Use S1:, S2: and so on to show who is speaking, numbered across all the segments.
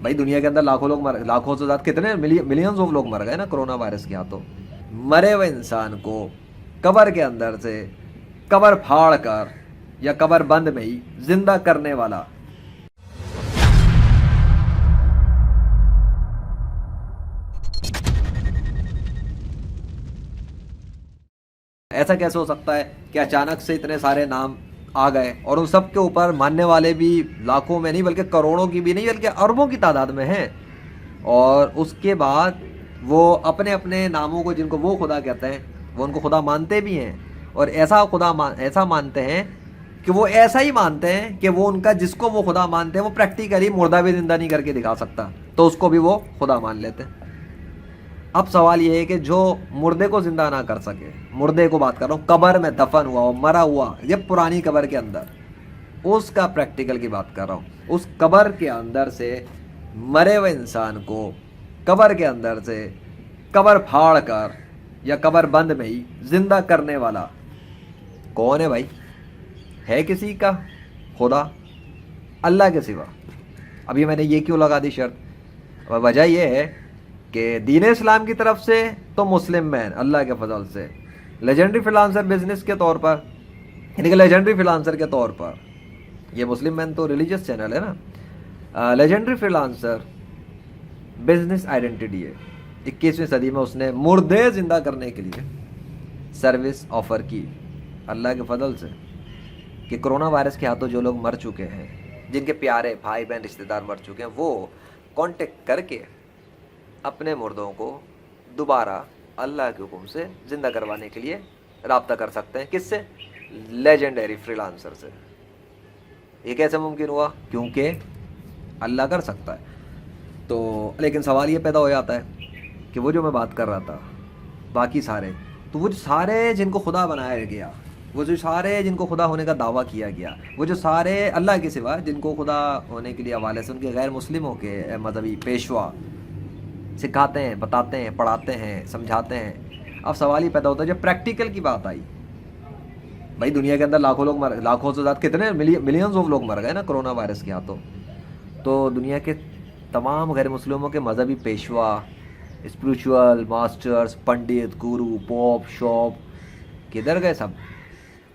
S1: भाई दुनिया के अंदर लाखों लोग मर, लाखों से ज्यादा कितने मिलियंस ऑफ लोग मर गए ना कोरोना वायरस के हाथों। मरे हुए इंसान को कब्र के अंदर से कब्र फाड़ कर या कब्र बंद में ही जिंदा करने वाला। ऐसा कैसे हो सकता है कि अचानक से इतने सारे नाम आ गए और उन सब के ऊपर मानने वाले भी लाखों में नहीं बल्कि करोड़ों की भी नहीं बल्कि अरबों की तादाद में हैं। और उसके बाद वो अपने अपने नामों को जिनको वो खुदा कहते हैं वो उनको खुदा मानते भी हैं। और ऐसा मानते हैं कि वो ऐसा ही मानते हैं कि वो उनका जिसको वो खुदा मानते हैं वो प्रैक्टिकली मुर्दा भी जिंदा नहीं करके दिखा सकता, तो उसको भी वो खुदा मान लेते हैं। अब सवाल ये है कि जो मुर्दे को जिंदा ना कर सके, मुर्दे को बात कर रहा हूँ, कब्र में दफन हुआ हो, मरा हुआ, ये पुरानी कब्र के अंदर, उसका प्रैक्टिकल की बात कर रहा हूँ। उस कब्र के अंदर से मरे हुए इंसान को कब्र के अंदर से कब्र फाड़ कर या कब्र बंद में ही जिंदा करने वाला कौन है भाई? है किसी का खुदा अल्लाह के सिवा? अभी मैंने ये क्यों लगा दी शर्त? वजह यह है कि दीन इस्लाम की तरफ से तो मुस्लिम मैन अल्लाह के फजल से लेजेंडरी फ्रीलांसर बिजनेस के तौर पर, यानी कि लेजेंडरी फ्रीलांसर के तौर पर, ये मुस्लिम मैन तो रिलीजियस चैनल है ना, लेजेंडरी फ्रीलांसर बिजनेस आइडेंटिटी है। 21वीं सदी में उसने मुर्दे जिंदा करने के लिए सर्विस ऑफर की अल्लाह के फजल से कि कोरोना वायरस के हाथों जो लोग मर चुके हैं, जिनके प्यारे भाई बहन रिश्तेदार मर चुके हैं, वो कांटेक्ट करके अपने मुर्दों को दोबारा अल्लाह के हुक्म से ज़िंदा करवाने के लिए राब्ता कर सकते हैं। किससे? लेजेंडरी फ्रीलांसर से। ये कैसे मुमकिन हुआ? क्योंकि अल्लाह कर सकता है। तो लेकिन सवाल ये पैदा हो जाता है कि वो जो मैं बात कर रहा था, बाकी सारे, तो वो जो सारे जिनको खुदा बनाया गया, वो जो सारे जिनको खुदा होने का दावा किया गया, वो जो सारे अल्लाह के सिवा जिनको खुदा होने के लिए हवाले से उनके गैर मुस्लिमों के मजहबी पेशवा सिखाते हैं, बताते हैं, पढ़ाते हैं, समझाते हैं। अब सवाल ही पैदा होता है जब प्रैक्टिकल की बात आई, भाई दुनिया के अंदर लाखों से ज़्यादा कितने मिलियंस ऑफ लोग मर गए ना कोरोना वायरस के हाथों। तो दुनिया के तमाम गैर मुस्लिमों के मजहबी पेशवा, स्पिरिचुअल मास्टर्स, पंडित, गुरु, पॉप शॉप किधर गए सब?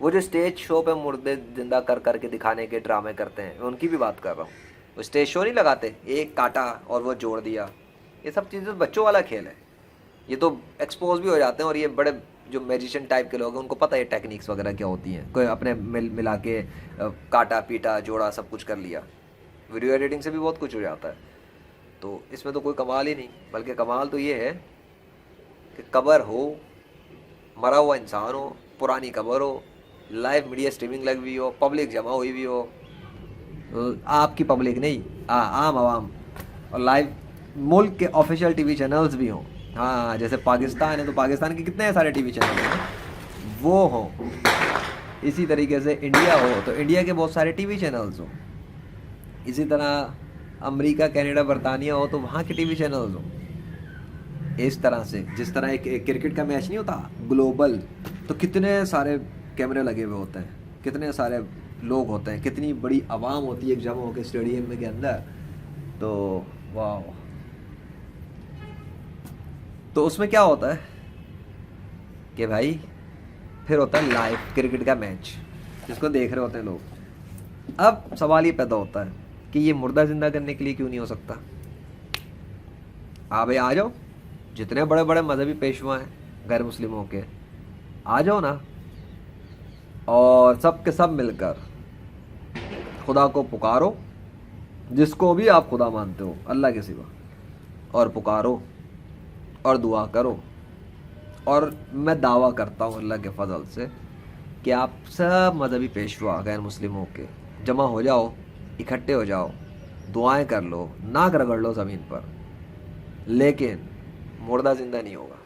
S1: वो जो स्टेज शो पे मुर्दे जिंदा कर करके दिखाने के ड्रामे करते हैं, उनकी भी बात कर रहा हूँ। वो स्टेज शो नहीं लगाते, एक काटा और वो जोड़ दिया, ये सब चीज़ें बच्चों वाला खेल है। ये तो एक्सपोज भी हो जाते हैं और ये बड़े जो मैजिशियन टाइप के लोग हैं उनको पता है टेक्निक्स वगैरह क्या होती हैं। कोई अपने मिला के काटा पीटा जोड़ा सब कुछ कर लिया। वीडियो एडिटिंग से भी बहुत कुछ हो जाता है। तो इसमें तो कोई कमाल ही नहीं, बल्कि कमाल तो ये है कि कब्र हो, मरा हुआ इंसान हो, पुरानी कब्र हो, लाइव मीडिया स्ट्रीमिंग लगी हुई हो, पब्लिक जमा हुई भी हो, आपकी पब्लिक नहीं, आम आवाम, और लाइव मुल्क के ऑफिशियल टीवी चैनल्स भी हों। हाँ, जैसे पाकिस्तान है तो पाकिस्तान के कितने सारे टीवी चैनल हैं वो हों। इसी तरीके से इंडिया हो तो इंडिया के बहुत सारे टीवी चैनल्स हों। इसी तरह अमेरिका, कनाडा, बरतानिया हो तो वहाँ के टीवी चैनल्स हों। इस तरह से जिस तरह एक क्रिकेट का मैच नहीं होता ग्लोबल, तो कितने सारे कैमरे लगे हुए होते हैं, कितने सारे लोग होते हैं, कितनी बड़ी आवाम होती है एक जमा होकर स्टेडियम में के अंदर। तो वाह, तो उसमें क्या होता है कि भाई फिर होता है लाइव क्रिकेट का मैच जिसको देख रहे होते हैं लोग। अब सवाल ये पैदा होता है कि ये मुर्दा जिंदा करने के लिए क्यों नहीं हो सकता? भाई आ जाओ, जितने बड़े बड़े मजहबी पेशवा हैं गैर मुस्लिमों के, आ जाओ ना, और सब के सब मिलकर खुदा को पुकारो, जिसको भी आप खुदा मानते हो अल्लाह के सिवा, और पुकारो और दुआ करो। और मैं दावा करता हूँ अल्लाह के फजल से कि आप सब मजहबी पेशवा गैर मुस्लिमों के जमा हो जाओ, इकट्ठे हो जाओ, दुआएं कर लो, नाक रगड़ लो ज़मीन पर, लेकिन मुर्दा जिंदा नहीं होगा।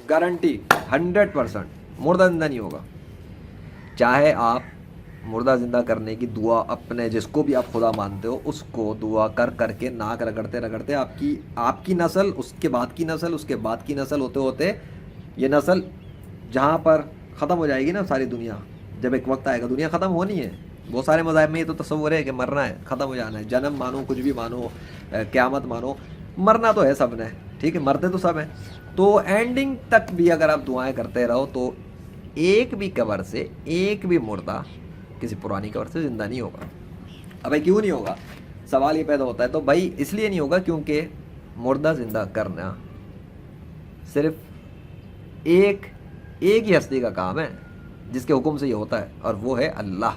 S1: गारंटी 100% मुर्दा जिंदा नहीं होगा। चाहे आप मुर्दा जिंदा करने की दुआ अपने जिसको भी आप खुदा मानते हो उसको दुआ कर करके नाक रगड़ते रगड़ते आपकी नस्ल, उसके बाद की नस्ल, उसके बाद की नस्ल होते होते ये नस्ल जहाँ पर ख़त्म हो जाएगी ना सारी दुनिया, जब एक वक्त आएगा दुनिया ख़त्म होनी है, वो सारे मज़ाहिब में ये तो तस्वुर है कि मरना है, ख़त्म हो जाना है, जन्म मानो कुछ भी मानो, क़यामत मानो, मरना तो है सब ने, ठीक है, मरते तो सब हैं। तो एंडिंग तक भी अगर आप दुआएं करते रहो तो एक भी कब्र से एक भी मुर्दा किसी पुरानी कब्र से ज़िंदा नहीं होगा। अब भाई क्यों नहीं होगा, सवाल ये पैदा होता है। तो भाई इसलिए नहीं होगा क्योंकि मुर्दा ज़िंदा करना सिर्फ एक ही हस्ती का काम है जिसके हुक्म से ये होता है, और वो है अल्लाह।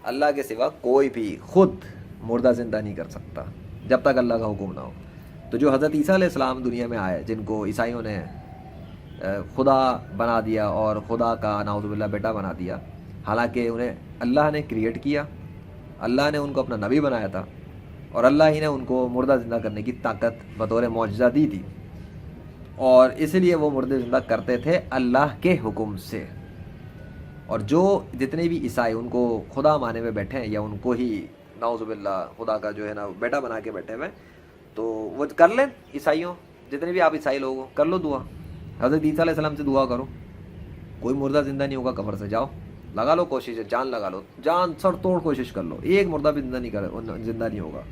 S1: अल्लाह के सिवा कोई भी खुद मुर्दा ज़िंदा नहीं कर सकता जब तक अल्लाह का हुक्म ना हो। तो जो हज़रत ईसा अलैहिस्सलाम दुनिया में आए, जिनको ईसाइयों ने खुदा बना दिया और खुदा का नाउज़ुबिल्लाह बेटा बना दिया, हालांकि उन्हें अल्लाह ने क्रिएट किया, अल्लाह ने उनको अपना नबी बनाया था, और अल्लाह ही ने उनको मुर्दा ज़िंदा करने की ताकत बतौर मौजज़ा दी थी, और इसलिए वो मुर्दे ज़िंदा करते थे अल्लाह के हुक्म से। और जो जितने भी ईसाई उनको खुदा माने में बैठे हैं, या उनको ही नाउज़ुबिल्लाह खुदा का जो है ना बेटा बना के बैठे हुए, तो वो कर लें, ईसाइयों जितने भी आप ईसाई लोग हो, कर लो दुआ, हज़रत ईसा अलैहिस्सलाम से दुआ करो, कोई मुर्दा ज़िंदा नहीं होगा कब्र से। जाओ लगा लो कोशिश, जान लगा लो, जान सर तोड़ कोशिश कर लो, एक मुर्दा भी ज़िंदा नहीं होगा।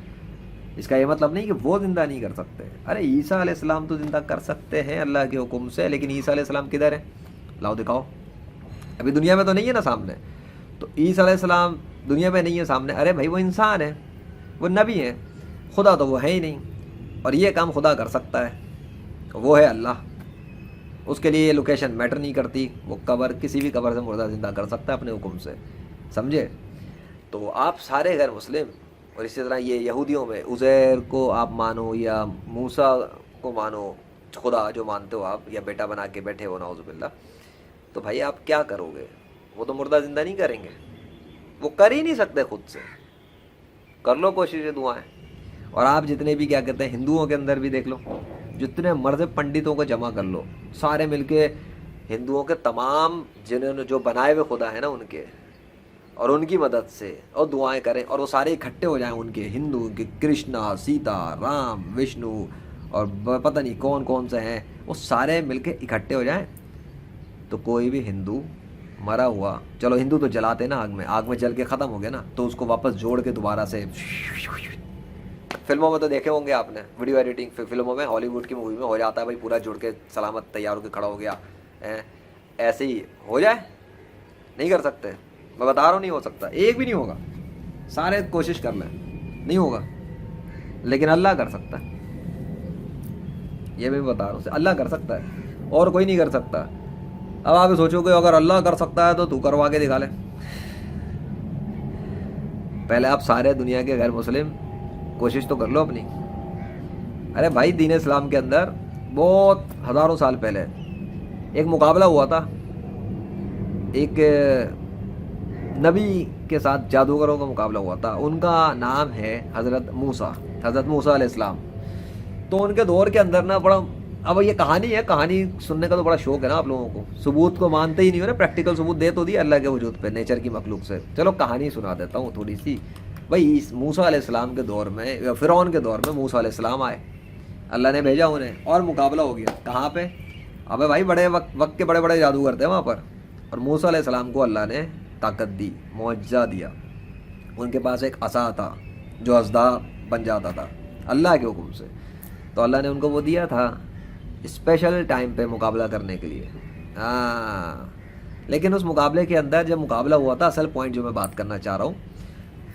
S1: इसका ये मतलब नहीं कि वो ज़िंदा नहीं कर सकते। अरे ईसा अलैहिस्सलाम तो ज़िंदा कर सकते हैं अल्लाह के हुक्म से, लेकिन ईसा अलैहिस्सलाम किधर है, लाओ दिखाओ, अभी दुनिया में तो नहीं है ना सामने। तो ईसा अलैहिस्सलाम दुनिया में नहीं है सामने, अरे भाई वो इंसान है, वो नबी है, खुदा तो वो है ही नहीं, और ये काम खुदा कर सकता है, वो है अल्लाह। उसके लिए लोकेशन मैटर नहीं करती, वो कब्र किसी भी कब्र से मुर्दा ज़िंदा कर सकता है अपने हुक्म से, समझे। तो आप सारे गैर मुस्लिम, और इसी तरह ये यहूदियों में उज़ैर को आप मानो या मूसा को मानो, खुदा जो मानते हो आप, या बेटा बना के बैठे हो नाउज़ुबिल्लाह, तो भाई आप क्या करोगे, वो तो मुर्दा ज़िंदा नहीं करेंगे, वो कर ही नहीं सकते खुद से। कर लो कोशिश दुआएं। और आप जितने भी क्या कहते हैं हिंदुओं के अंदर भी देख लो, जितने मर्द पंडितों को जमा कर लो, सारे मिलके हिंदुओं के तमाम जिन्होंने जो बनाए हुए खुदा है ना उनके, और उनकी मदद से और दुआएं करें, और वो सारे इकट्ठे हो जाएं उनके, हिंदू के कृष्णा, सीता, राम, विष्णु और पता नहीं कौन कौन से हैं, वो सारे मिलके इकट्ठे हो जाएं, तो कोई भी हिंदू मरा हुआ, चलो हिंदू तो जलाते ना आग में जल के ख़त्म हो गया ना, तो उसको वापस जोड़ के दोबारा से, फिल्मों में तो देखे होंगे आपने, वीडियो एडिटिंग फिल्मों में, हॉलीवुड की मूवी में हो जाता है भाई, पूरा जुड़ के सलामत तैयार होकर खड़ा हो गया, ऐसे ही हो जाए, नहीं कर सकते, मैं बता रहा हूँ नहीं हो सकता, एक भी नहीं होगा, सारे कोशिश कर लें, नहीं होगा, लेकिन अल्लाह कर सकता है, ये मैं बता रहा हूँ, अल्लाह कर सकता है और कोई नहीं कर सकता। अब आप सोचोगे अगर अल्लाह कर सकता है तो तू करवा के दिखा ले। पहले आप सारे दुनिया के गैर मुस्लिम कोशिश तो कर लो अपनी। अरे भाई दीन इस्लाम के अंदर बहुत हज़ारों साल पहले एक मुकाबला हुआ था, एक नबी के साथ जादूगरों का मुकाबला हुआ था, उनका नाम है हज़रत मूसा अलैहिस्सलाम। तो उनके दौर के अंदर ना बड़ा, अब ये कहानी है, कहानी सुनने का तो बड़ा शौक है ना आप लोगों को, सबूत को मानते ही नहीं हो ना, प्रैक्टिकल सबूत दे तो दिया अल्लाह के वजूद पे, नेचर की मखलूक से। चलो कहानी सुना देता हूँ थोड़ी सी। भाई मूसा अलैहिस्सलाम के दौर में, फ़िरौन के दौर में मूसा अलैहिस्सलाम आए, अल्लाह ने भेजा उन्हें, और मुकाबला हो गया। कहाँ पे? अबे भाई बड़े वक्त के बड़े बड़े जादूगर थे वहाँ पर, और मूसा अलैहिस्सलाम को अल्लाह ने ताकत दी, मुअज्जा दिया। उनके पास एक असा था जो अज़दा बन जाता था अल्लाह के हुक्म से, तो अल्लाह ने उनको वो दिया था स्पेशल टाइम पे मुकाबला करने के लिए। हाँ, लेकिन उस मुकाबले के अंदर जब मुकाबला हुआ था, असल पॉइंट जो मैं बात करना चाह रहा हूँ,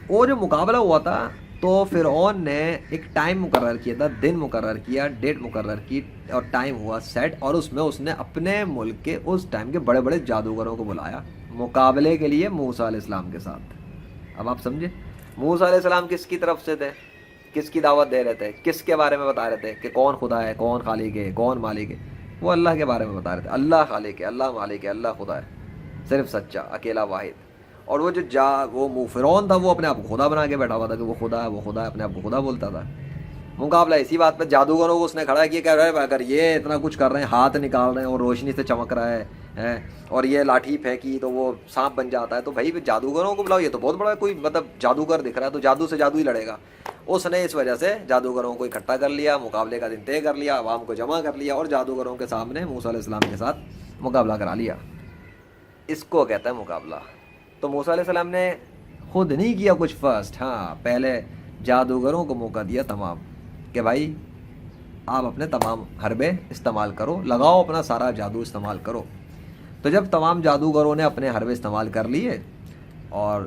S1: वो जो मुकाबला हुआ था तो फ़िरौन ने एक टाइम मुकर्रर किया था, दिन मुकर्रर किया, डेट मुकर्रर की, और टाइम हुआ सेट, और उसमें उसने अपने मुल्क के उस टाइम के बड़े बड़े जादूगरों को बुलाया मुकाबले के लिए मूसा अलैहिस्सलाम के साथ। अब आप समझे, मूसा अलैहिस्सलाम किसकी तरफ से थे, किसकी दावत दे रहे थे, किसके बारे में बता रहे थे कि कौन खुदा है, कौन खालिक है, कौन मालिक है? वो अल्लाह के बारे में बता रहे थे, अल्लाह खालिक है, अल्लाह मालिक है, अल्लाह खुदा है, सिर्फ सच्चा अकेला वाहिद। और वो वो फ़िरौन था, वो अपने आप को खुदा बना के बैठा हुआ था कि वो खुदा है, वो खुदा है, अपने आप को खुदा बोलता था। मुकाबला इसी बात पे जादूगरों को उसने खड़ा किया, कह रहा है अगर ये इतना कुछ कर रहे हैं, हाथ निकाल रहे हैं और रोशनी से चमक रहा है और ये लाठी फेंकी तो वो सांप बन जाता है, तो भाई जादूगरों को बुलाओ, ये तो बहुत बड़ा कोई मतलब जादूगर दिख रहा है, तो जादू से जादू ही लड़ेगा। उसने इस वजह से जादूगरों को इकट्ठा कर लिया, मुकाबले का दिन तय कर लिया, आवाम को जमा कर लिया, और जादूगरों के सामने मूसा अलैहिस्सलाम के साथ मुकाबला करा लिया। इसको कहता है मुकाबला। तो मूसा अलैहिस्सलाम ने خود نہیں کیا کچھ فرسٹ. ہاں پہلے جادوگروں کو موقع دیا تمام کہ بھائی آپ اپنے تمام حربے استعمال کرو, لگاؤ اپنا سارا جادو استعمال کرو. تو جب تمام جادوگروں نے اپنے حربے استعمال کر لیے اور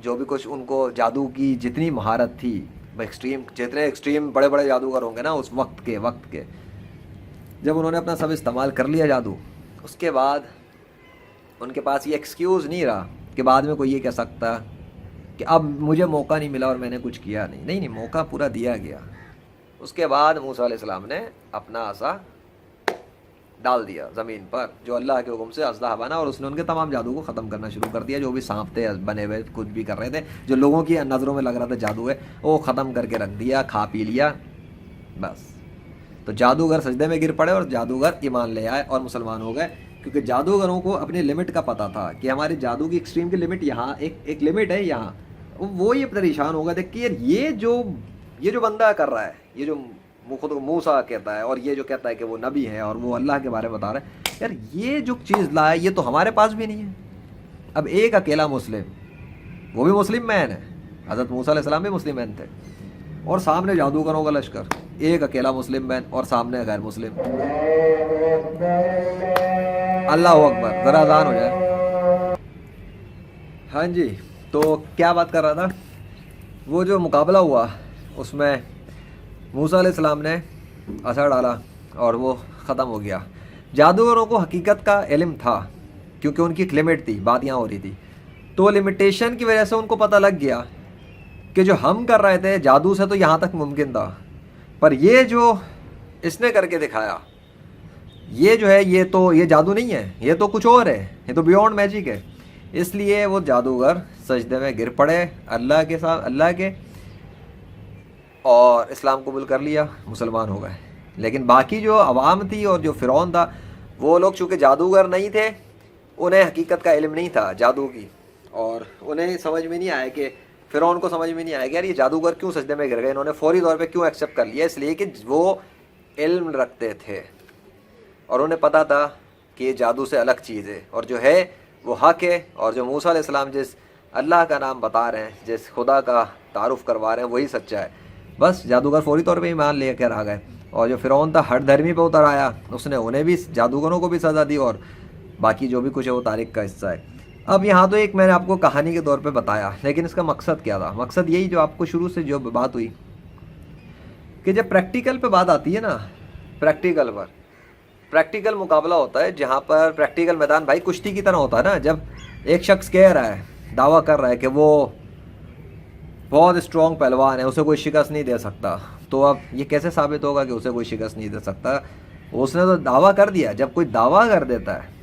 S1: جو بھی کچھ ان کو جادو کی جتنی مہارت تھی, ایکسٹریم جتنے ایکسٹریم بڑے بڑے جادوگر ہوں گے نا اس وقت کے جب انہوں نے اپنا سب استعمال کر لیا جادو, اس کے بعد ان کے پاس یہ ایکسکیوز نہیں رہا کہ بعد میں کوئی یہ کہہ سکتا کہ اب مجھے موقع نہیں ملا اور میں نے کچھ کیا نہیں, موقع پورا دیا گیا. اس کے بعد موسیٰ علیہ السلام نے اپنا عصا ڈال دیا زمین پر جو اللہ کے حکم سے اژدہا بنا, اور اس نے ان کے تمام جادو کو ختم کرنا شروع کر دیا. جو بھی سانپ تھے بنے ہوئے کچھ بھی کر رہے تھے, جو لوگوں کی نظروں میں لگ رہا تھا جادو ہے, وہ ختم کر کے رکھ دیا, کھا پی لیا بس. تو جادوگر سجدے میں گر پڑے اور جادوگر ایمان لے آئے اور مسلمان ہو گئے, کیونکہ جادوگروں کو اپنی لمٹ کا پتہ تھا کہ ہمارے جادو کی ایکسٹریم کی لمٹ یہاں ایک لمٹ ہے یہاں. وہ یہ پریشان ہوگا دیکھ کہ یہ جو بندہ کر رہا ہے, یہ جو خود کو موسیٰ کہتا ہے اور یہ جو کہتا ہے کہ وہ نبی ہے اور وہ اللہ کے بارے میں بتا رہا ہے, یار یہ جو چیز لایا یہ تو ہمارے پاس بھی نہیں ہے. اب ایک اکیلا مسلم, وہ بھی مسلم مین ہے, حضرت موسیٰ علیہ السلام بھی مسلم مین تھے, اور سامنے جادوگروں کا لشکر, ایک اکیلا مسلم مین اور سامنے غیر مسلم. اللہ اکبر, ذرا اذان ہو جائے. ہاں جی, تو کیا بات کر رہا تھا, وہ جو مقابلہ ہوا اس میں موسیٰ علیہ السلام نے عصا ڈالا اور وہ ختم ہو گیا. جادوگروں کو حقیقت کا علم تھا کیونکہ ان کی ایک لمٹ تھی, بات یہاں ہو رہی تھی. تو لمیٹیشن کی وجہ سے ان کو پتہ لگ گیا کہ جو ہم کر رہے تھے جادو سے تو یہاں تک ممکن تھا, پر یہ جو اس نے کر کے دکھایا یہ جو ہے یہ جادو نہیں ہے, یہ تو کچھ اور ہے, یہ تو بیونڈ میجک ہے. اس لیے وہ جادوگر سجدے میں گر پڑے اللہ کے ساتھ, اللہ کے, اور اسلام قبول کر لیا, مسلمان ہو گئے. لیکن باقی جو عوام تھی اور جو فرعون تھا, وہ لوگ چونکہ جادوگر نہیں تھے, انہیں حقیقت کا علم نہیں تھا جادو کی, اور انہیں سمجھ میں نہیں آیا کہ فرعون کو سمجھ میں نہیں آیا کہ یار یہ جادوگر کیوں سجدے میں گر گئے. انہوں نے فوری طور پہ کیوں ایکسیپٹ کر لیا, اس لیے کہ وہ علم رکھتے تھے اور انہیں پتہ تھا کہ یہ جادو سے الگ چیز ہے, اور جو ہے وہ حق ہے, اور جو موسیٰ علیہ السلام جس اللہ کا نام بتا رہے ہیں, جس خدا کا تعارف کروا رہے ہیں, وہی سچا ہے. بس جادوگر فوری طور پہ ایمان لے کر آ گئے, اور جو فرعون تھا ہر دھرمی پہ اتر آیا, اس نے انہیں بھی, جادوگروں کو بھی سزا دی, اور باقی جو بھی کچھ ہے وہ تاریخ کا حصہ ہے. اب یہاں تو ایک میں نے آپ کو کہانی کے طور پہ بتایا, لیکن اس کا مقصد کیا تھا؟ مقصد یہی جو آپ کو شروع سے جو بات ہوئی کہ جب پریکٹیکل پہ بات آتی ہے نا, پریکٹیکل مقابلہ ہوتا ہے جہاں پر پریکٹیکل میدان بھائی کشتی کی طرح ہوتا ہے نا. جب ایک شخص کہہ رہا ہے, دعویٰ کر رہا ہے کہ وہ بہت اسٹرانگ پہلوان ہے, اسے کوئی شکست نہیں دے سکتا, تو اب یہ کیسے ثابت ہوگا کہ اسے کوئی شکست نہیں دے سکتا؟ اس نے تو دعویٰ کر دیا. جب کوئی دعویٰ کر دیتا ہے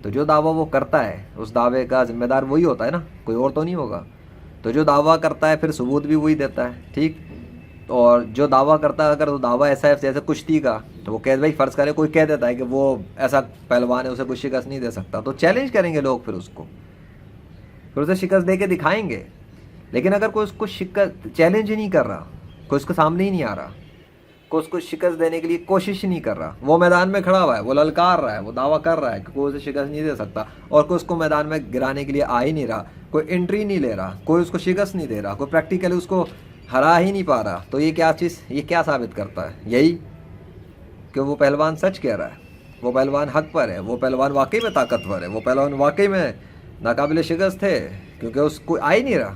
S1: تو جو دعویٰ وہ کرتا ہے اس دعوے کا ذمہ دار وہی ہوتا ہے نا, کوئی اور تو نہیں ہوگا. تو جو دعویٰ کرتا ہے پھر ثبوت بھی وہی دیتا ہے, ٹھیک. اور جو دعویٰ کرتا ہے اگر وہ دعویٰ ایسا ہے جیسے کشتی کا, تو وہ کہہ بھائی فرض کرے کوئی کہہ دیتا ہے کہ وہ ایسا پہلوان ہے اسے کوئی شکست نہیں دے سکتا, تو چیلنج کریں گے لوگ, پھر اسے شکست دے کے دکھائیں گے. لیکن اگر کوئی اس کو شکست چیلنج ہی نہیں کر رہا, کوئی اس کے سامنے ہی نہیں آ رہا, کوئی اس کو شکست دینے کے لیے کوشش ہی نہیں کر رہا, وہ میدان میں کھڑا ہوا ہے, وہ للکار رہا ہے, وہ دعویٰ کر رہا ہے کہ کوئی اسے شکست نہیں دے سکتا, اور کوئی اس کو میدان میں گرانے کے لیے آ ہی نہیں رہا, کوئی انٹری نہیں لے رہا, کوئی اس کو شکست نہیں دے رہا, کوئی پریکٹیکلی اس کو ہرا ہی نہیں پا رہا, تو یہ کیا ثابت کرتا ہے؟ یہی کہ وہ پہلوان سچ کہہ رہا ہے, وہ پہلوان حق پر ہے, وہ پہلوان واقعی میں طاقتور ہے, وہ پہلوان واقعی میں ناقابل شکست ہے, کیونکہ اس کو آ ہی نہیں رہا.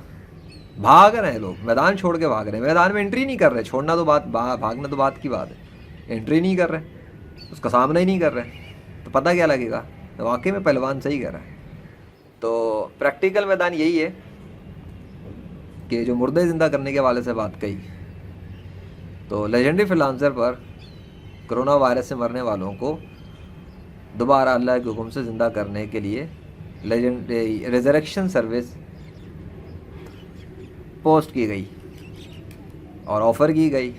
S1: بھاگ رہے ہیں لوگ, میدان چھوڑ کے بھاگ رہے ہیں, میدان میں انٹری نہیں کر رہے. چھوڑنا تو بھاگنا تو بات کی بات ہے, انٹری نہیں کر رہے, اس کا سامنا ہی نہیں کر رہے, تو پتہ کیا لگے گا واقعی میں پہلوان صحیح کر رہا ہے. تو پریکٹیکل میدان یہی ہے کہ جو مردے زندہ کرنے کے حوالے سے بات کہی, تو لیجنڈری فریلانسر پر کرونا وائرس سے مرنے والوں کو دوبارہ اللہ کے حکم سے زندہ کرنے کے لیے ریزریکشن سروس پوسٹ کی گئی اور آفر کی گئی,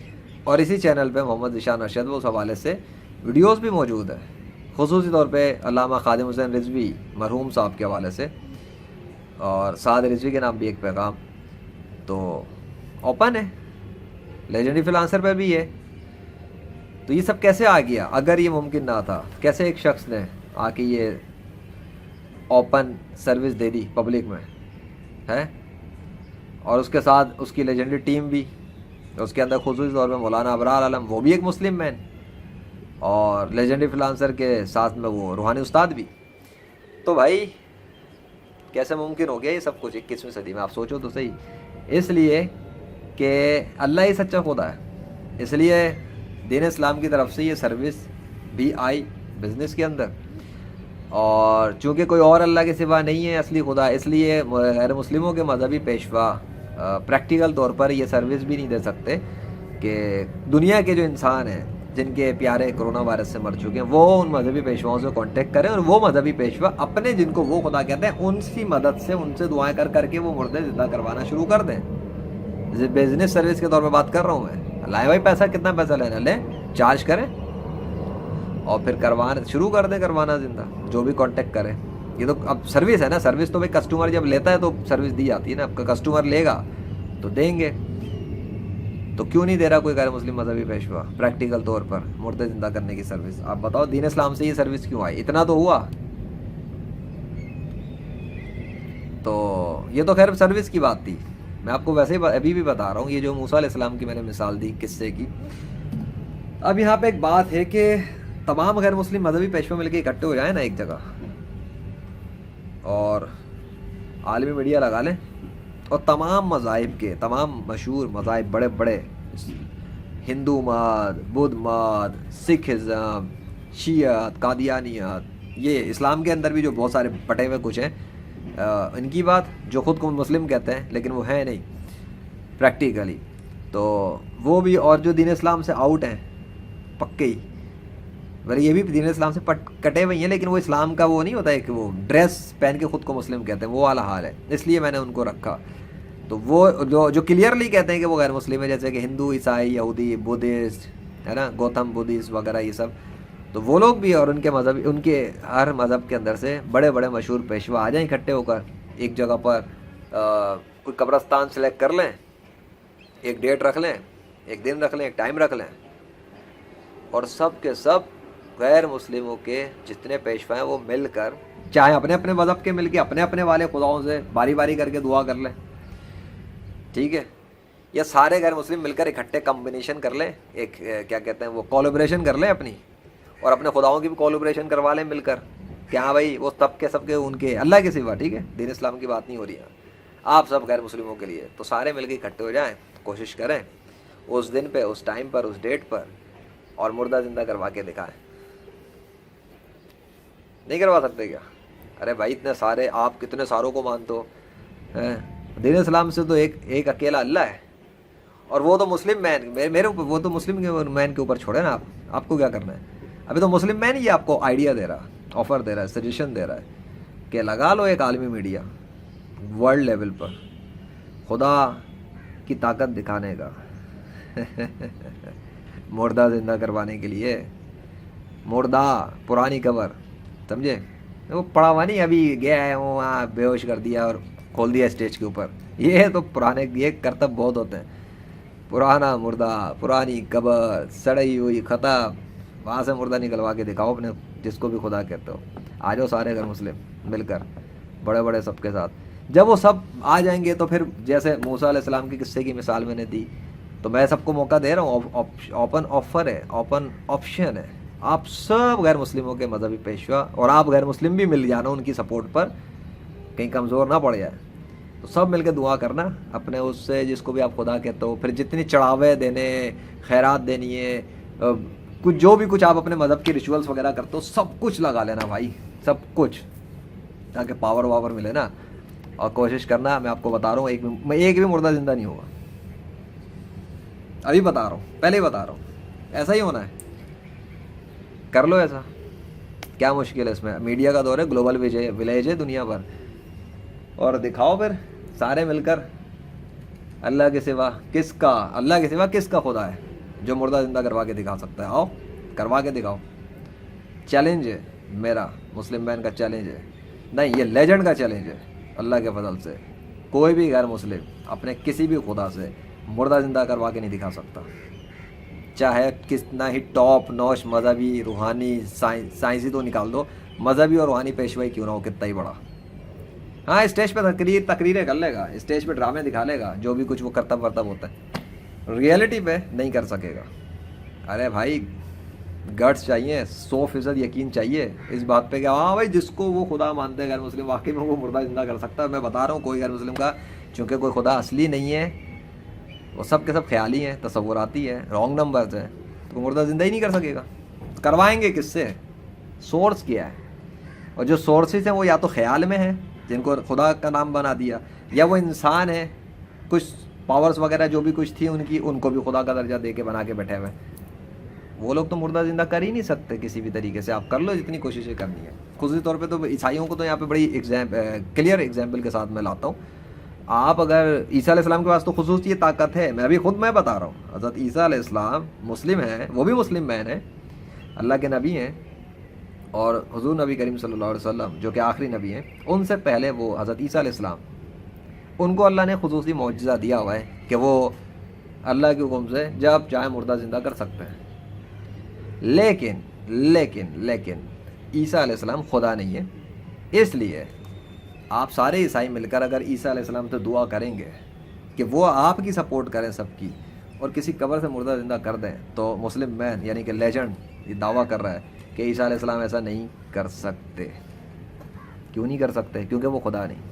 S1: اور اسی چینل پہ محمد ذیشان ارشد اس حوالے سے ویڈیوز بھی موجود ہیں, خصوصی طور پہ علامہ خادم حسین رضوی مرحوم صاحب کے حوالے سے, اور سعد رضوی کے نام بھی ایک پیغام. تو اوپن ہے, لیجنڈری فریلانسر پہ بھی ہے. تو یہ سب کیسے آ گیا؟ اگر یہ ممکن نہ تھا, کیسے ایک شخص نے آ کے یہ ओपन सर्विस दे दी पब्लिक में है, और उसके साथ उसकी लेजेंडरी टीम भी, उसके अंदर खुसूसी तौर पे मौलाना अबरार आलम, वो भी एक मुस्लिम मैन, और लेजेंडरी फ्रीलांसर के साथ में वो रूहानी उस्ताद भी। तो भाई कैसे मुमकिन हो गया ये सब कुछ 21वीं सदी में, आप सोचो तो सही। इसलिए कि अल्लाह ही सच्चा खुदा है, इसलिए दीन इस्लाम की तरफ से ये सर्विस भी आई बिज़नेस के अंदर। और चूँकि कोई और अल्लाह के सिवा नहीं है असली खुदा, इसलिए गैर मुस्लिमों के मजहबी पेशवा प्रैक्टिकल तौर पर ये सर्विस भी नहीं दे सकते कि दुनिया के जो इंसान हैं जिनके प्यारे कोरोना वायरस से मर चुके हैं वो उन मजहबी पेशवाओं से कांटेक्ट करें, और वो मजहबी पेशवा अपने जिनको वो खुदा कहते हैं उनकी मदद से उनसे दुआएं कर करके वो मुर्दे ज़िंदा करवाना शुरू कर दें। बिजनेस सर्विस के तौर पे बात कर रहा हूँ मैं। लाए भाई पैसा, कितना पैसा लेना लें, चार्ज करें और फिर करवाना शुरू कर दें, करवाना ज़िंदा, जो भी कांटेक्ट करें। ये तो अब सर्विस है ना, सर्विस तो भाई कस्टमर जब लेता है तो सर्विस दी जाती है ना, आपका कस्टमर लेगा तो देंगे। तो क्यों नहीं दे रहा कोई गैर मुस्लिम मजहबी पेशवा प्रैक्टिकल तौर पर मुर्दे ज़िंदा करने की सर्विस? आप बताओ दीन इस्लाम से ये सर्विस क्यों आई? इतना तो हुआ। तो ये तो खैर सर्विस की बात थी, मैं आपको वैसे ही अभी भी बता रहा हूँ, ये जो मूसा अलैहिस्सलाम की मैंने मिसाल दी किस्से की। अब यहाँ पे एक बात है कि तमाम गैर मुस्लिम मजहबी पेशवा मिलकर इकट्ठे हो जाए ना एक जगह और आलमी मीडिया लगा लें, और तमाम मज़ाहिब के तमाम मशहूर मज़ाहिब बड़े बड़े, हिंदू मत, बुद्ध मत, सिखिज़म, शियत, कादियानियत, ये इस्लाम के अंदर भी जो बहुत सारे बटे हुए कुछ हैं, इनकी बात जो ख़ुद को मुस्लिम कहते हैं लेकिन वो है नहीं प्रैक्टिकली, तो वो भी, और जो दीन इस्लाम से आउट हैं पक्के ही, वैसे ये भी दीन इस्लाम से कटे हुए हैं लेकिन वो इस्लाम का वो नहीं होता है कि वो ड्रेस पहन के ख़ुद को मुस्लिम कहते हैं, वो वाला हाल है, इसलिए मैंने उनको रखा। तो वो जो क्लियरली कहते हैं कि वो गैर मुस्लिम है, जैसे कि हिंदू, ईसाई, यहूदी, बुद्धिस्ट है ना, गौतम बुद्धिस्ट वगैरह ये सब, तो वो लोग भी और उनके मज़हब, उनके हर मज़हब के अंदर से बड़े बड़े मशहूर पेशवा आ जाएं इकट्ठे होकर एक जगह पर, कोई कब्रस्तान सेलेक्ट कर लें, एक डेट रख लें, एक दिन रख लें, एक टाइम रख लें, और सब के सब गैर मुस्लिमों के जितने पेशवा हैं वो मिलकर, चाहे अपने अपने मज़हब के मिलके अपने अपने वाले खुदाओं से बारी बारी करके दुआ कर लें, ठीक है, या सारे गैर मुस्लिम मिलकर इकट्ठे कम्बिनेशन कर लें, एक क्या कहते हैं वो कोलैबोरेशन कर लें अपनी, और अपने खुदाओं की भी कोलैबोरेशन करवा लें मिलकर, क्या भाई वो सबके उनके अल्लाह के सिवा, ठीक है, दीन इस्लाम की बात नहीं हो रही है, आप सब गैर मुस्लिमों के लिए, तो सारे मिलकर इकट्ठे हो जाएं, कोशिश करें उस दिन पे, उस टाइम पर, उस डेट पर, और मुर्दा ज़िंदा करवा के दिखाएं। नहीं करवा सकते क्या? अरे भाई इतने सारे, आप कितने सारों को मानते हो हैं? दीन इस्लाम से तो एक अकेला अल्लाह है, और वो तो मुस्लिम मैन, मेरे ऊपर, वो तो मुस्लिम मैन के ऊपर छोड़े ना आपको क्या करना है? अभी तो मुस्लिम मैन ही आपको आइडिया दे रहा, ऑफ़र दे रहा है, सजेशन दे रहा है कि लगा लो एक आलमी मीडिया वर्ल्ड लेवल पर खुदा की ताकत दिखाने का मुर्दा ज़िंदा करवाने के लिए, मुर्दा पुरानी कबर, समझे, वो पड़ा हुआ नहीं, अभी गया है वहाँ बेहोश कर दिया और खोल दिया स्टेज के ऊपर, ये तो पुराने ये करतब बहुत होते हैं, पुराना मुर्दा, पुरानी कबर, सड़ी हुई खतब, वहाँ से मुर्दा निकलवा के दिखाओ अपने जिसको भी खुदा कहते हो। आ जाओ सारे अगर मुस्लिम मिलकर बड़े बड़े सबके साथ, जब वो सब आ जाएंगे तो फिर जैसे मूसा अलैहिस्सलाम के किस्से की मिसाल मैंने दी, तो मैं सबको मौका दे रहा हूँ, ओपन ऑफर है, ओपन ऑप्शन है, आप सब गैर मुस्लिमों के मजहबी पेशवा और आप गैर मुस्लिम भी मिल जाना उनकी सपोर्ट पर, कहीं कमज़ोर ना पड़ जाए, तो सब मिलकर दुआ करना अपने उससे जिसको भी आप खुदा कहते हो, फिर जितनी चढ़ावे देने, खैरात देनी है, कुछ जो भी कुछ आप अपने मज़हब के रिचुअल्स वगैरह करते हो सब कुछ लगा लेना भाई, सब कुछ, ताकि पावर वावर मिले ना, और कोशिश करना, मैं आपको बता रहा हूँ एक भी मुर्दा ज़िंदा नहीं होगा, अभी बता रहा हूँ, पहले ही बता रहा हूँ, ऐसा ही होना है, कर लो ऐसा, क्या मुश्किल है इसमें? मीडिया का दौर है, ग्लोबल विलेज है दुनिया भर, और दिखाओ फिर सारे मिलकर, अल्लाह के सिवा किसका खुदा है जो मुर्दा ज़िंदा करवा के दिखा सकता है? आओ करवा के दिखाओ, चैलेंज है मेरा, मुस्लिम मैन का चैलेंज है, नहीं ये लेजेंड का चैलेंज है, अल्लाह के फजल से कोई भी गैर मुस्लिम अपने किसी भी खुदा से मुर्दा ज़िंदा करवा के नहीं दिखा सकता, चाहे कितना ही टॉप नॉच मजहबी रूहानी साइंसी तो निकाल दो, मजहबी और रूहानी पेशवाई क्यों ना हो कितना ही बड़ा। ہاں اسٹیج پہ تقریریں کر لے گا, اسٹیج پہ ڈرامے دکھا لے گا, جو بھی کچھ وہ کرتب ورتب ہوتا ہے, ریئلٹی پہ نہیں کر سکے گا. ارے بھائی گٹس چاہیے, 100% یقین چاہیے اس بات پہ کہ ہاں بھائی جس کو وہ خدا مانتے ہیں غیر مسلم, واقعی میں وہ مردہ زندہ کر سکتا ہے. میں بتا رہا ہوں کوئی غیر مسلم کا, چونکہ کوئی خدا اصلی نہیں ہے, وہ سب کے سب خیالی ہیں, تصوراتی ہیں, رانگ نمبرز ہیں, تو مردہ زندہ ہی نہیں کر سکے گا. کروائیں گے کس سے؟ سورس کیا ہے؟ اور جو سورسز ہیں وہ یا تو خیال میں ہیں جن کو خدا کا نام بنا دیا, یا وہ انسان ہیں کچھ پاورز وغیرہ جو بھی کچھ تھی ان کو بھی خدا کا درجہ دے کے بنا کے بیٹھے ہوئے. وہ لوگ تو مردہ زندہ کر ہی نہیں سکتے کسی بھی طریقے سے. آپ کر لو جتنی کوششیں کرنی ہے. خصوصی طور پہ تو عیسائیوں کو تو یہاں پہ بڑی کلیئر ایگزامپل کے ساتھ میں لاتا ہوں. آپ اگر عیسیٰ علیہ السلام کے پاس تو خصوصی یہ طاقت ہے, میں بتا رہا ہوں, حضرت عیسیٰ علیہ السلام مسلم ہیں, وہ بھی مسلم مین ہیں, اللہ کے نبی ہیں, اور حضور نبی کریم صلی اللہ علیہ وسلم جو کہ آخری نبی ہیں, ان سے پہلے وہ حضرت عیسیٰ علیہ السلام, ان کو اللہ نے خصوصی معجزہ دیا ہوا ہے کہ وہ اللہ کے حکم سے جب چاہے مردہ زندہ کر سکتے ہیں. لیکن لیکن لیکن عیسیٰ علیہ السلام خدا نہیں ہے. اس لیے آپ سارے عیسائی مل کر اگر عیسیٰ علیہ السلام سے دعا کریں گے کہ وہ آپ کی سپورٹ کریں سب کی, اور کسی قبر سے مردہ زندہ کر دیں, تو مسلم مین یعنی کہ لیجنڈ یہ دعویٰ کر رہا ہے کہ عیسیٰ علیہ السلام ایسا نہیں کر سکتے. کیوں نہیں کر سکتے؟ کیونکہ وہ خدا نہیں.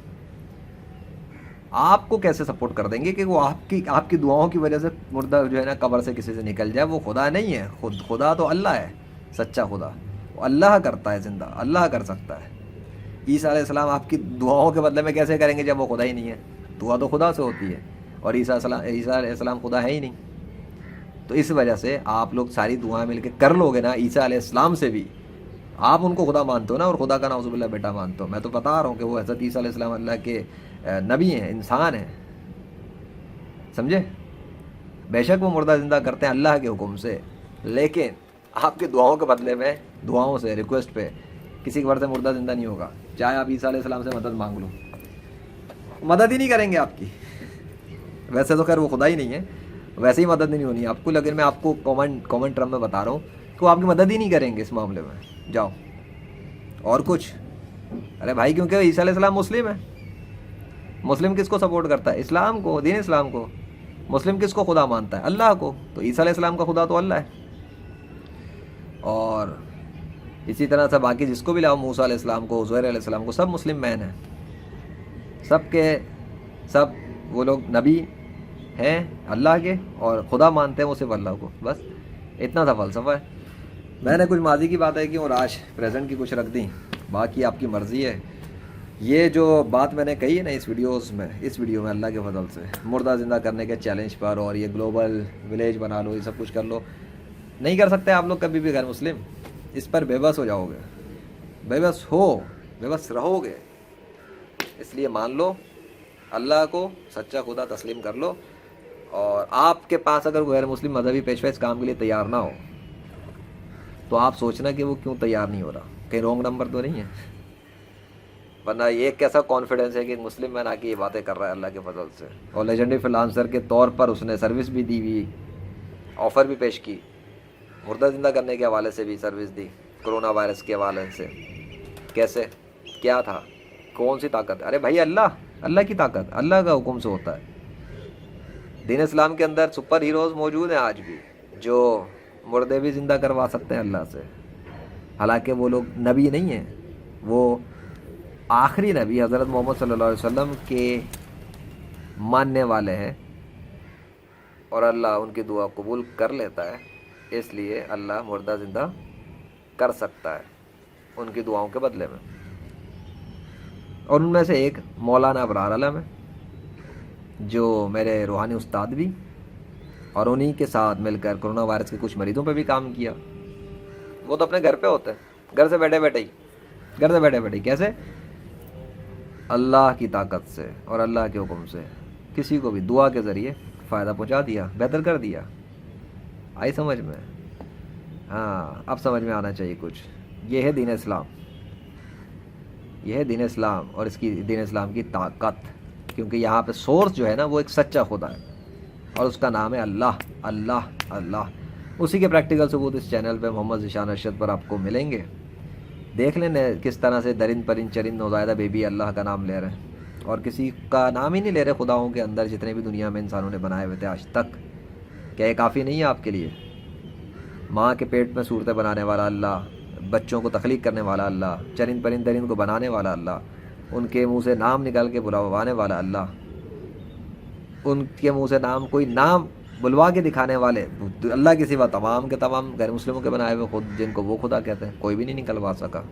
S1: آپ کو کیسے سپورٹ کر دیں گے کہ وہ آپ کی دعاؤں کی وجہ سے مردہ جو ہے نا قبر سے کسی سے نکل جائے؟ وہ خدا نہیں ہے. خدا تو اللہ ہے, سچا خدا. وہ اللہ کرتا ہے زندہ, اللہ کر سکتا ہے. عیسیٰ علیہ السلام آپ کی دعاؤں کے بدلے میں کیسے کریں گے جب وہ خدا ہی نہیں ہے؟ دعا تو خدا سے ہوتی ہے, اور عیسیٰ علیہ السلام خدا ہے ہی نہیں. تو اس وجہ سے آپ لوگ ساری دعائیں مل کے کر لو گے نا عیسیٰ علیہ السلام سے بھی. آپ ان کو خدا مانتے ہو نا, اور خدا کا نعوذ باللہ بیٹا مانتے ہو. میں تو بتا رہا ہوں کہ وہ حضرت عیسیٰ علیہ السلام اللہ کے نبی ہیں, انسان ہیں, سمجھے؟ بے شک وہ مردہ زندہ کرتے ہیں اللہ کے حکم سے, لیکن آپ کی دعاؤں کے بدلے میں, دعاؤں سے, ریکویسٹ پہ کسی کے سے مردہ زندہ نہیں ہوگا. چاہے آپ عیسیٰ علیہ السلام سے مدد مانگ لو, مدد ہی نہیں کریں گے آپ کی. ویسے تو خیر وہ خدا ہی نہیں ہے, ویسے ہی مدد نہیں ہونی ہے آپ کو, لیکن میں آپ کو کامن ٹرم میں بتا رہا ہوں کہ وہ آپ کی مدد ہی نہیں کریں گے اس معاملے میں. جاؤ اور کچھ. ارے بھائی کیونکہ عیسیٰ علیہ السلام مسلم ہے. مسلم کس کو سپورٹ کرتا ہے؟ اسلام کو, دین اسلام کو. مسلم کس کو خدا مانتا ہے؟ اللہ کو. تو عیسیٰ علیہ السلام کا خدا تو اللہ ہے. اور اسی طرح سے باقی جس کو بھی لاؤ, موسیٰ علیہ السلام کو, عزیر علیہ السلام کو, سب مسلم مین ہیں. سب کے سب وہ لوگ نبی ہیں اللہ کے, اور خدا مانتے ہیں وہ صرف اللہ کو. بس اتنا سا فلسفہ ہے. میں نے کچھ ماضی کی باتیں کی اور آج پریزنٹ کی کچھ رکھ دیں, باقی آپ کی مرضی ہے. یہ جو بات میں نے کہی ہے نا اس ویڈیو میں اللہ کے فضل سے مردہ زندہ کرنے کے چیلنج پر, اور یہ گلوبل ولیج بنا لو, یہ سب کچھ کر لو, نہیں کر سکتے آپ لوگ کبھی بھی غیر مسلم. اس پر بے بس ہو جاؤ گے, بے بس رہو گے. اس لیے مان لو اللہ کو, سچا خدا تسلیم کر لو. اور آپ کے پاس اگر غیر مسلم مذہبی پیشوا اس کام کے لیے تیار نہ ہو تو آپ سوچنا کہ وہ کیوں تیار نہیں ہو رہا, کہیں رانگ نمبر تو نہیں ہے. ورنہ یہ کیسا کانفیڈنس ہے کہ مسلم مین آ کے یہ باتیں کر رہا ہے اللہ کے فضل سے, اور لیجنڈری فریلانسر کے طور پر اس نے سروس بھی دی ہوئی, آفر بھی پیش کی, مردہ زندہ کرنے کے حوالے سے بھی سروس دی, کرونا وائرس کے حوالے سے. کیسے, کیا تھا, کون سی طاقت؟ ارے بھائی اللہ کی طاقت, اللہ کا حکم سے ہوتا ہے. دین اسلام کے اندر سپر ہیروز موجود ہیں آج بھی, جو مردے بھی زندہ کروا سکتے ہیں اللہ سے. حالانکہ وہ لوگ نبی نہیں ہیں, وہ آخری نبی حضرت محمد صلی اللہ علیہ وسلم کے ماننے والے ہیں, اور اللہ ان کی دعا قبول کر لیتا ہے. اس لیے اللہ مردہ زندہ کر سکتا ہے ان کی دعاؤں کے بدلے میں. اور ان میں سے ایک مولانا ابرار علم ہے, جو میرے روحانی استاد بھی, اور انہی کے ساتھ مل کر کرونا وائرس کے کچھ مریضوں پہ بھی کام کیا. وہ تو اپنے گھر پہ ہوتے ہیں, گھر سے بیٹھے بیٹھے کیسے؟ اللہ کی طاقت سے اور اللہ کے حکم سے کسی کو بھی دعا کے ذریعے فائدہ پہنچا دیا, بہتر کر دیا. آئی سمجھ میں؟ ہاں, اب سمجھ میں آنا چاہیے کچھ. یہ ہے دین اسلام, یہ ہے دین اسلام, اور اس کی دین اسلام کی طاقت. کیونکہ یہاں پہ سورس جو ہے نا وہ ایک سچا خدا ہے, اور اس کا نام ہے اللہ. اسی کے پریکٹیکل ثبوت اس چینل پہ محمد ذیشان ارشد پر آپ کو ملیں گے. دیکھ لیں کس طرح سے درند پرند چرند نوزائیدہ بیبی اللہ کا نام لے رہے ہیں، اور کسی کا نام ہی نہیں لے رہے خداؤں کے اندر جتنے بھی دنیا میں انسانوں نے بنائے ہوئے تھے آج تک. کیا یہ کافی نہیں ہے آپ کے لیے؟ ماں کے پیٹ میں صورتیں بنانے والا اللہ، بچوں کو تخلیق کرنے والا اللہ، چرند پرند درند کو بنانے والا اللہ، ان کے منہ سے نام نکال کے بلوانے والا اللہ، ان کے منہ سے نام کوئی نام بلوا کے دکھانے والے اللہ کے سوا تمام کے تمام غیر مسلموں کے بنائے ہوئے خود جن کو وہ خدا کہتے ہیں، کوئی بھی نہیں نکلوا سکا.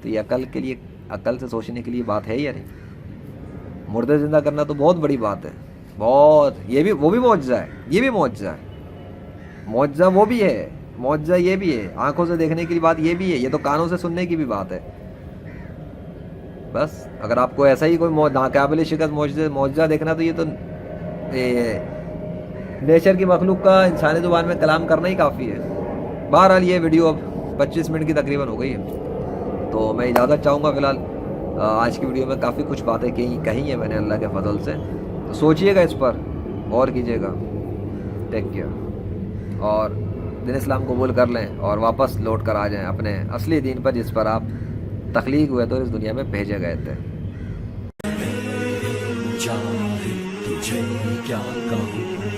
S1: تو یہ عقل کے لیے، عقل سے سوچنے کے لیے بات ہے یا نہیں؟ مردے زندہ کرنا تو بہت بڑی بات ہے، بہت. یہ بھی وہ بھی معجزہ ہے، یہ بھی معجزہ ہے. معجزہ وہ بھی ہے، معجزہ یہ بھی ہے. آنکھوں سے دیکھنے کی بات یہ بھی ہے، یہ تو کانوں سے سننے کی بھی بات ہے. بس اگر آپ کو ایسا ہی کوئی ناقابل شکست معجزہ دیکھنا تو یہ تو نیچر کی مخلوق کا انسانی زبان میں کلام کرنا ہی کافی ہے. بہرحال یہ ویڈیو اب 25 منٹ کی تقریباً ہو گئی ہے، تو میں اجازت چاہوں گا فی الحال. آج کی ویڈیو میں کافی کچھ باتیں کہی ہیں میں نے اللہ کے فضل سے، تو سوچئے گا اس پر، غور کیجیے گا. ٹیک کیئر، اور دین اسلام قبول کر لیں اور واپس لوٹ کر آ جائیں اپنے اصلی دین پر جس پر آپ تخلیق ہوئے تو اس دنیا میں بھیجے گئے تھے.
S2: تجھے کیا کہوں